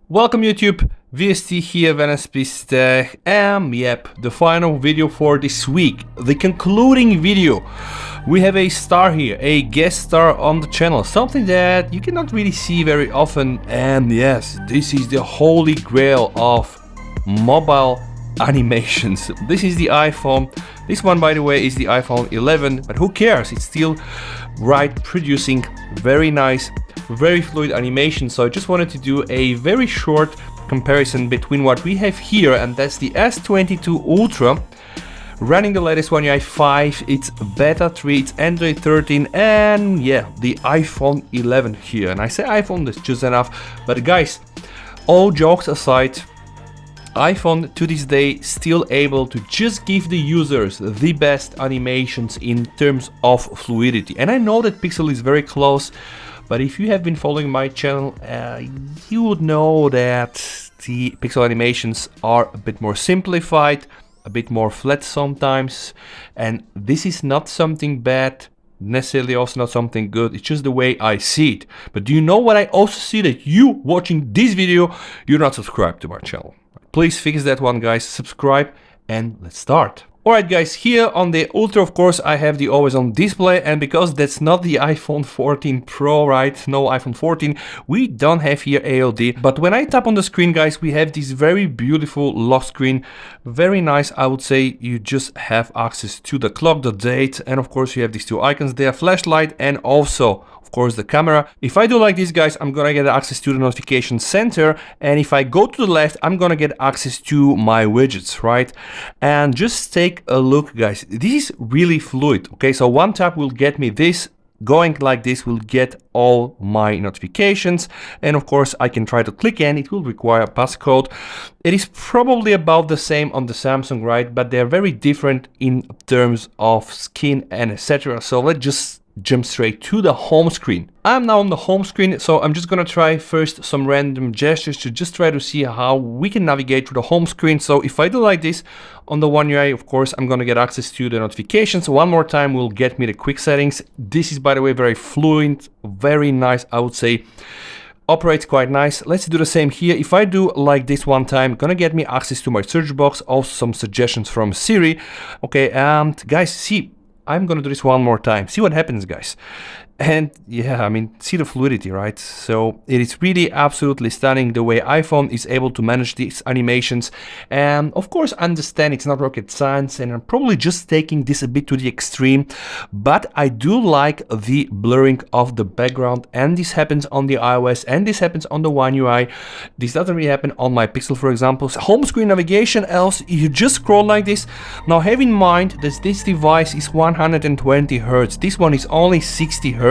Welcome YouTube, VST here, Tech, and yep, the final video for this week, the concluding video. We have a star here, a guest star on the channel, something that you cannot really see very often, and yes, this is the holy grail of mobile animations. This is the iPhone. This one, by the way, is the iPhone 11, but who cares? It's still producing very nice, very fluid animation. So I just wanted to do a very short comparison between what we have here, and that's the S22 Ultra running the latest One UI 5, it's Beta 3, it's Android 13, and yeah, the iPhone 11 here. And I say iPhone, that's just enough. But guys, all jokes aside, iPhone to this day still able to just give the users the best animations in terms of fluidity. And I know that Pixel is very close, but if you have been following my channel, you would know that the Pixel animations are a bit more simplified, a bit more flat sometimes, and this is not something bad, necessarily also not something good, it's just the way I see it. But do you know what I also see? That you watching this video, you're not subscribed to my channel. Please fix that one, guys, subscribe, and let's start. Alright guys, here on the Ultra, of course, I have the always on display, and because that's not the iPhone 14 Pro, right? No iPhone 14, we don't have here ALD. But when I tap on the screen, guys, we have this very beautiful lock screen. Very nice, I would say. You just have access to the clock, the date, and of course you have these two icons there, flashlight, and also of course the camera. If I do like this, guys, I'm gonna get access to the notification center, and if I go to the left, I'm gonna get access to my widgets, right? And just take a look, guys, this is really fluid. Okay, so one tap will get me this. Going like this will get all my notifications, and of course I can try to click, and it will require a passcode. It is probably about the same on the Samsung, right? But they're very different in terms of skin and etc. So let's just jump straight to the home screen. I'm now on the home screen, so I'm just gonna try first some random gestures to just try to see how we can navigate through the home screen. So if I do like this on the One UI, of course, I'm gonna get access to the notifications. One more time will get me the quick settings. This is, by the way, very fluent, very nice, I would say. Operates quite nice. Let's do the same here. If I do like this one time, gonna get me access to my search box, also some suggestions from Siri. Okay, and guys, see, I'm gonna do this one more time. See what happens, guys. And yeah, I mean, see the fluidity, right? So it is really absolutely stunning the way iPhone is able to manage these animations. And of course, understand it's not rocket science, and I'm probably just taking this a bit to the extreme, but I do like the blurring of the background, and this happens on the iOS, and this happens on the One UI. This doesn't really happen on my Pixel, for example. So home screen navigation, else you just scroll like this. Now have in mind that this device is 120 Hz. This one is only 60 Hz.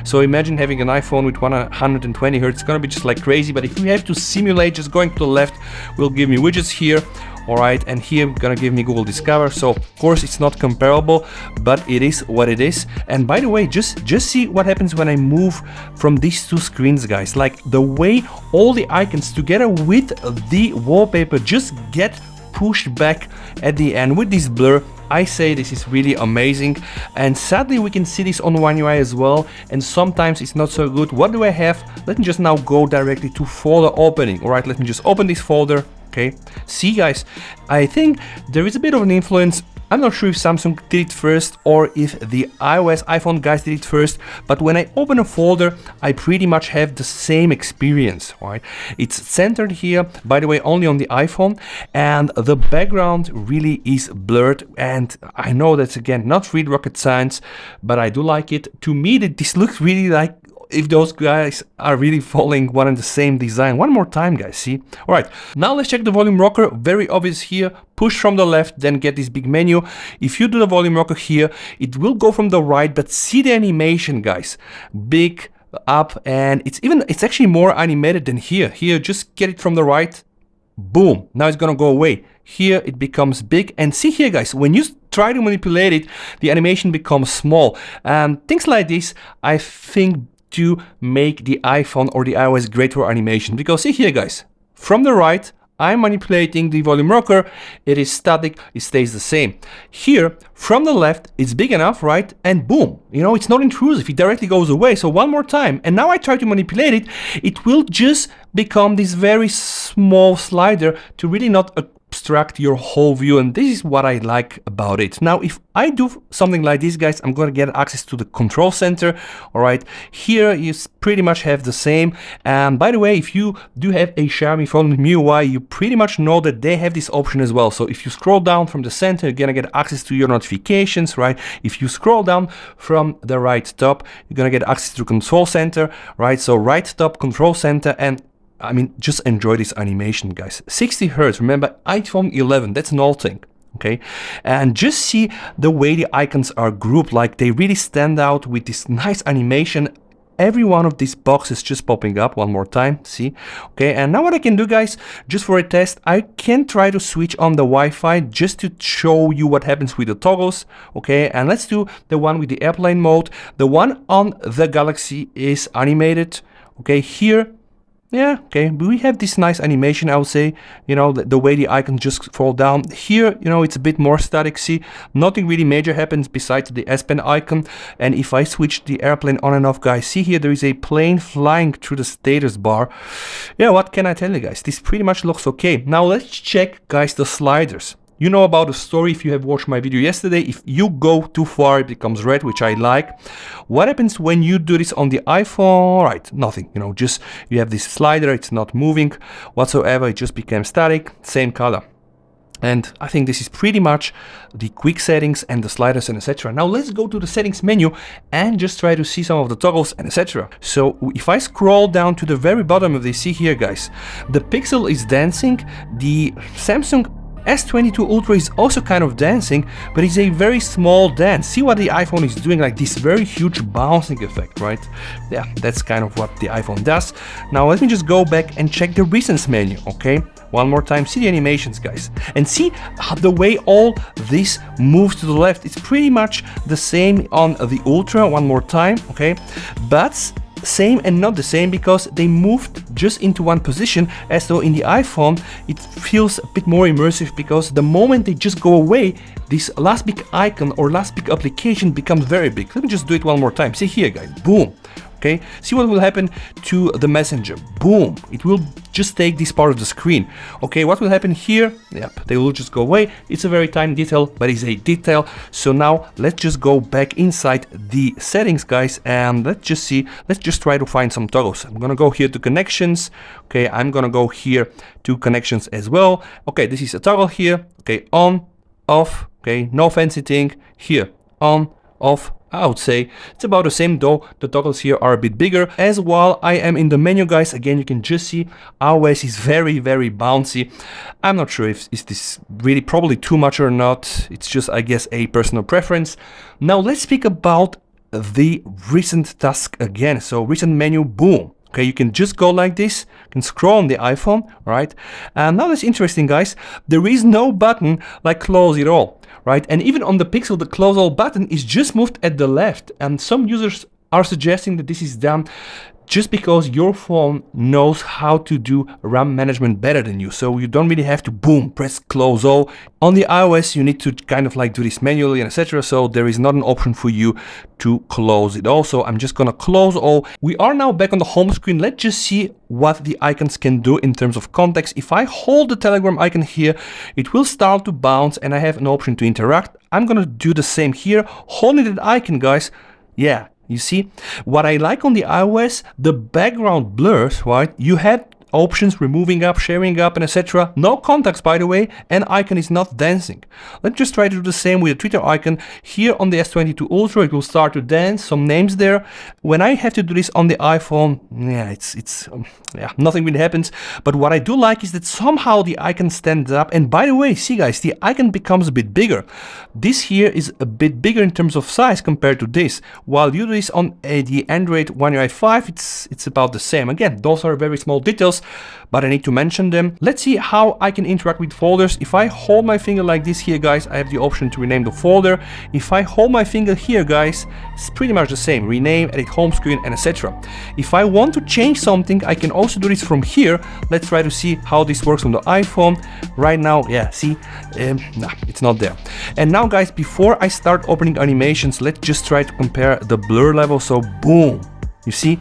So imagine having an iPhone with 120 Hz. It's gonna be just like crazy. But if you have to simulate, just going to the left will give me widgets here. All right, and here gonna give me Google Discover. So of course it's not comparable, but it is what it is. And by the way, just see what happens when I move from these two screens, guys. Like the way all the icons together with the wallpaper just get pushed back at the end with this blur. I say this is really amazing, and sadly we can see this on One UI as well, and sometimes it's not so good. What do I have? Let me just now go directly to folder opening. All right, let me just open this folder. Okay, see guys, I think there is a bit of an influence. I'm not sure if Samsung did it first or if the iOS iPhone guys did it first, but when I open a folder, I pretty much have the same experience, right? It's centered here, by the way, only on the iPhone, and the background really is blurred. And I know that's, again, not really rocket science, but I do like it. To me, this looks really like if those guys are really following one and the same design. One more time, guys, see? All right, now let's check the volume rocker. Very obvious here. Push from the left, then get this big menu. If you do the volume rocker here, it will go from the right, but see the animation, guys. Big, up, and it's actually more animated than here. Here, just get it from the right. Boom, now it's gonna go away. Here it becomes big, and see here, guys, when you try to manipulate it, the animation becomes small. And things like this, I think, to make the iPhone or the iOS great for animation. Because see here, guys, from the right, I'm manipulating the volume rocker, it is static, it stays the same. Here, from the left, it's big enough, right? And boom, it's not intrusive, it directly goes away. So one more time, and now I try to manipulate it, it will just become this very small slider to really not abstract your whole view, and this is what I like about it. Now, if I do something like this, guys, I'm going to get access to the control center. All right, here you pretty much have the same. And by the way, if you do have a Xiaomi phone with MIUI, you pretty much know that they have this option as well. So if you scroll down from the center, you're going to get access to your notifications, right? If you scroll down from the right top, you're going to get access to control center, right? So right top, control center, and I mean, just enjoy this animation, guys. 60 Hertz, remember, iPhone 11, that's an old thing, okay? And just see the way the icons are grouped, like they really stand out with this nice animation. Every one of these boxes just popping up one more time, see? Okay, and now what I can do, guys, just for a test, I can try to switch on the Wi-Fi just to show you what happens with the toggles, okay? And let's do the one with the airplane mode. The one on the Galaxy is animated, okay? Here, yeah, okay, but we have this nice animation, I would say, the way the icons just fall down. Here, it's a bit more static, see, nothing really major happens besides the S Pen icon. And if I switch the airplane on and off, guys, see here, there is a plane flying through the status bar. Yeah, what can I tell you, guys? This pretty much looks okay. Now let's check, guys, the sliders. You know about the story if you have watched my video yesterday. If you go too far, it becomes red, which I like. What happens when you do this on the iPhone? Right, nothing, just you have this slider, it's not moving whatsoever, it just became static, same color. And I think this is pretty much the quick settings and the sliders and etc. Now let's go to the settings menu and just try to see some of the toggles and etc. So if I scroll down to the very bottom of this, see here, guys, the Pixel is dancing, the Samsung S22 Ultra is also kind of dancing, but it's a very small dance. See what the iPhone is doing, like this very huge bouncing effect, right? Yeah, that's kind of what the iPhone does. Now let me just go back and check the recents menu, okay? One more time, see the animations, guys, and see the way all this moves to the left. It's pretty much the same on the Ultra, one more time, okay? But same and not the same, because they moved just into one position, as though in the iPhone it feels a bit more immersive, because the moment they just go away, this last big icon or last big application becomes very big. Let me just do it one more time. See here, guys, boom. Okay, see what will happen to the Messenger. Boom, it will just take this part of the screen. Okay, what will happen here? Yep, they will just go away. It's a very tiny detail, but it's a detail. So now let's just go back inside the settings, guys, and let's just try to find some toggles. I'm gonna go here to connections. Okay, I'm gonna go here to connections as well. Okay, this is a toggle here. Okay, on, off. Okay, no fancy thing. Here, on, off. I would say it's about the same, though the toggles here are a bit bigger. As while I am in the menu, guys, again, you can just see iOS is very, very bouncy. I'm not sure if is this really probably too much or not. It's just, I guess, a personal preference. Now let's speak about the recent task again. So recent menu, boom. Okay, you can just go like this, you can scroll on the iPhone, right? And now that's interesting, guys. There is no button like close it all, right? And even on the Pixel, the close all button is just moved at the left. And some users are suggesting that this is done just because your phone knows how to do RAM management better than you. So you don't really have to, boom, press close all. On the iOS, you need to kind of like do this manually and etc. So there is not an option for you to close it all. So I'm just gonna close all. We are now back on the home screen. Let's just see what the icons can do in terms of context. If I hold the Telegram icon here, it will start to bounce and I have an option to interact. I'm gonna do the same here. Holding that icon, guys, yeah. You see, what I like on the iOS, the background blurs, right? You have options removing up, sharing up, and etc. No contacts, by the way, and icon is not dancing. Let's just try to do the same with the Twitter icon. Here on the S22 Ultra, it will start to dance, some names there. When I have to do this on the iPhone, yeah, nothing really happens. But what I do like is that somehow the icon stands up. And by the way, see guys, the icon becomes a bit bigger. This here is a bit bigger in terms of size compared to this. While you do this on the Android One UI 5, it's about the same. Again, those are very small details. but I need to mention them. Let's see how I can interact with folders. If I hold my finger like this here, guys, I have the option to rename the folder. If I hold my finger here, guys, it's pretty much the same. Rename, edit home screen, and etc. If I want to change something, I can also do this from here. Let's try to see how this works on the iPhone. Right now, yeah, see, nah, it's not there. And now, guys, before I start opening animations, let's just try to compare the blur level. So boom, you see,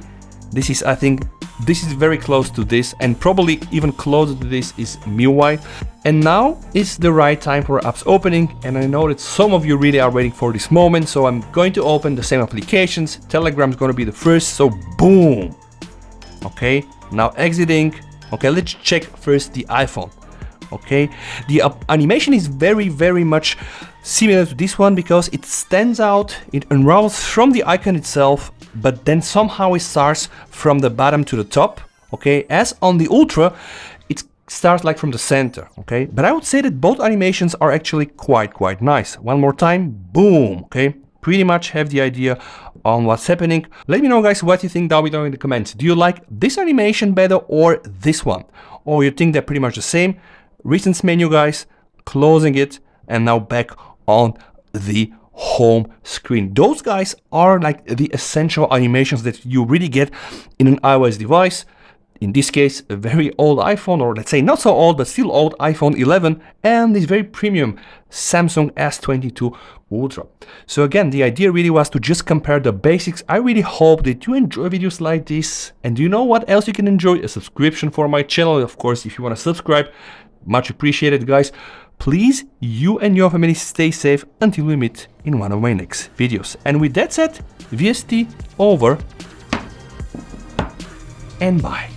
this is, I think, this is very close to this, and probably even closer to this is MIUI. And now is the right time for apps opening, and I know that some of you really are waiting for this moment, so I'm going to open the same applications. Telegram is going to be the first, so boom. Okay, now exiting. Okay, let's check first the iPhone. Okay, the animation is very much similar to this one because it stands out, it unravels from the icon itself, but then somehow it starts from the bottom to the top. Okay, as on the Ultra, it starts like from the center. Okay, but I would say that both animations are actually quite nice. One more time, boom. Okay, pretty much have the idea on what's happening. Let me know, guys, what you think down below in the comments. Do you like this animation better or this one? Or you think they're pretty much the same? Recent menu, guys, closing it, and now back on the home screen. Those guys are like the essential animations that you really get in an iOS device. In this case, a very old iPhone, or let's say not so old, but still old iPhone 11, and this very premium Samsung S22 Ultra. So again, the idea really was to just compare the basics. I really hope that you enjoy videos like this. And do you know what else you can enjoy? A subscription for my channel. Of course, if you want to subscribe, much appreciated, guys. Please, you and your family stay safe until we meet in one of my next videos. And with that said, VST over and bye.